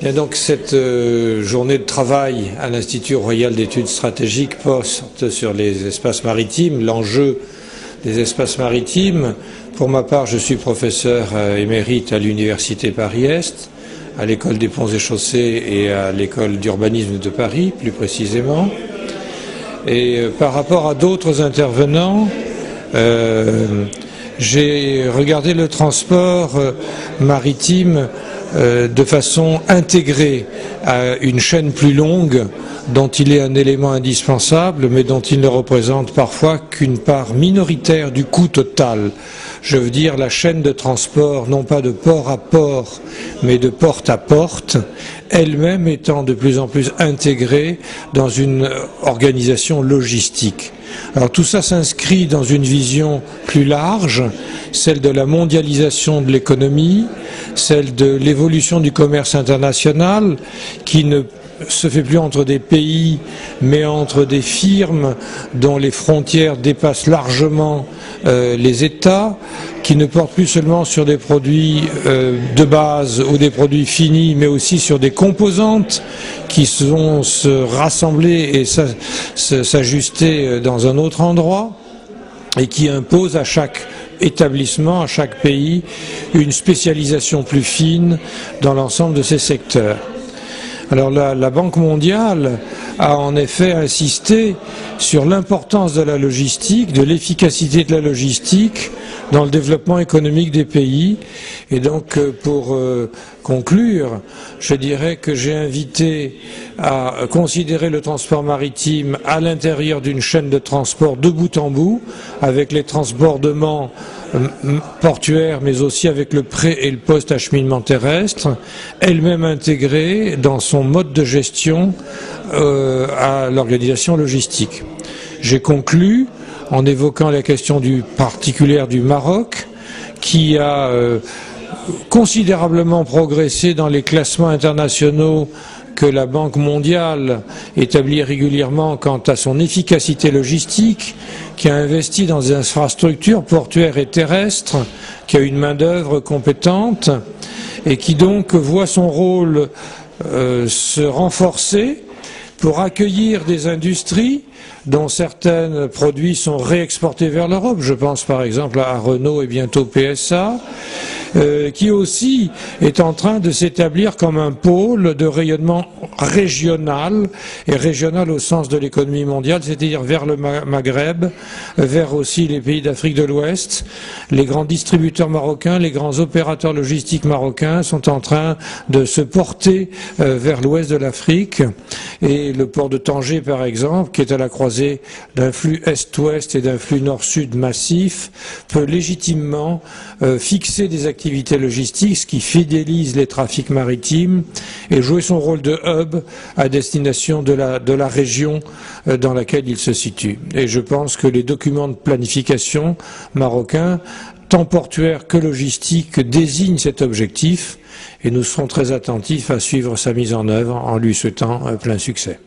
Et donc cette journée de travail à l'Institut royal d'études stratégiques porte sur les espaces maritimes, l'enjeu des espaces maritimes. Pour ma part, je suis professeur émérite à l'Université Paris-Est, à l'École des ponts et chaussées et à l'École d'urbanisme de Paris, plus précisément. Et par rapport à d'autres intervenants, j'ai regardé le transport maritime de façon intégrée à une chaîne plus longue dont il est un élément indispensable, mais dont il ne représente parfois qu'une part minoritaire du coût total. Je veux dire la chaîne de transport, non pas de port à port, mais de porte à porte, elle-même étant de plus en plus intégrée dans une organisation logistique. Alors tout ça s'inscrit dans une vision plus large, celle de la mondialisation de l'économie, celle de l'évolution du commerce international, qui ne se fait plus entre des pays, mais entre des firmes dont les frontières dépassent largement les États, qui ne portent plus seulement sur des produits de base ou des produits finis, mais aussi sur des composantes qui vont se rassembler et s'ajuster dans un autre endroit, et qui imposent à chaque établissement, à chaque pays, une spécialisation plus fine dans l'ensemble de ces secteurs. Alors la Banque mondiale a en effet insisté sur l'importance de la logistique, de l'efficacité de la logistique dans le développement économique des pays. Et donc pour conclure, je dirais que j'ai invité à considérer le transport maritime à l'intérieur d'une chaîne de transport de bout en bout, avec les transbordements portuaire, mais aussi avec le pré- et le post-acheminement terrestre, elle-même intégrée dans son mode de gestion à l'organisation logistique. J'ai conclu en évoquant la question particulière du Maroc, qui a considérablement progressé dans les classements internationaux que la Banque mondiale établit régulièrement quant à son efficacité logistique, qui a investi dans des infrastructures portuaires et terrestres, qui a une main-d'œuvre compétente et qui donc voit son rôle se renforcer pour accueillir des industries dont certains produits sont réexportés vers l'Europe. Je pense par exemple à Renault et bientôt PSA, qui aussi est en train de s'établir comme un pôle de rayonnement régional, et régional au sens de l'économie mondiale, c'est-à-dire vers le Maghreb, vers aussi les pays d'Afrique de l'Ouest. Les grands distributeurs marocains, les grands opérateurs logistiques marocains sont en train de se porter vers l'ouest de l'Afrique, et le port de Tanger, par exemple, qui est à la croisée d'un flux est-ouest et d'un flux nord-sud massif, peut légitimement fixer des activités logistiques, ce qui fidélise les trafics maritimes, et jouer son rôle de hub à destination de la région dans laquelle il se situe. Et je pense que les documents de planification marocains, tant portuaires que logistiques, désignent cet objectif, et nous serons très attentifs à suivre sa mise en œuvre en lui souhaitant plein succès.